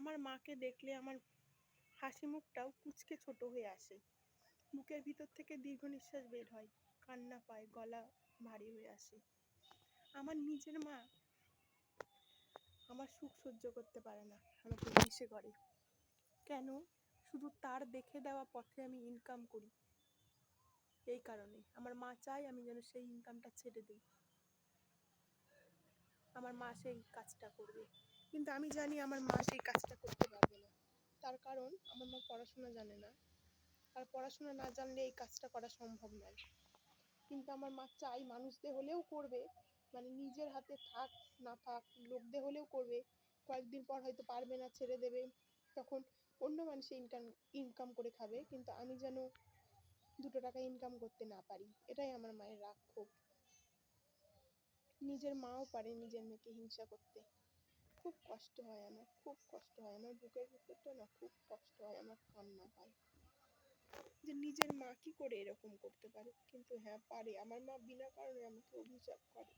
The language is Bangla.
আমার মাকে দেখলে আমার হাসি মুখটাও কুঁচকে ছোট হয়ে আসে, বুকের ভিতর থেকে দীর্ঘ নিঃশ্বাস বের হয়, কান্না পায়, গলা ভারী হয়ে আসে। আমার নিজের মা আমার সুখ সহ্য করতে পারে না, আমাকে হিংসে করে। কেন? শুধু তার দেখে দেওয়া পথে আমি ইনকাম করি, এই কারণে আমার মা চায় আমি যেন সেই ইনকামটা ছেড়ে দিই। আমার মা সেই কাজটা করবে, কিন্তু আমি জানি আমার মা সেই কাজটা করতে পারবে না। তার কারণ আমার মা পড়াশোনা জানে না, আর পড়াশোনা না জানলে এই কাজটা করা সম্ভব নয়। কিন্তু আমার মা চাই মানুষদের হলেও করবে, মানে নিজের হাতে থাক না থাক লোকদের হলেও করবে, কয়েকদিন পর হয়তো পারবে না, ছেড়ে দেবে, তখন অন্য মানুষে ইনকাম করে খাবে, কিন্তু আমি যেন 2 টাকা ইনকাম করতে না পারি, এটাই আমার মায়ের রাগ ক্ষোভ। নিজের মাও পারে নিজের মেয়েকে হিংসা করতে। খুব কষ্ট হয় আমার, খুব কষ্ট হয় আমার, বুকের ভিতরটা না খুব কষ্ট হয় আমার, কান্না পায় যে নিজের মা কি করে এরকম করতে পারে। কিন্তু হ্যাঁ পারে, আমার মা বিনা কারণে আমাকে অভিশাপ করে।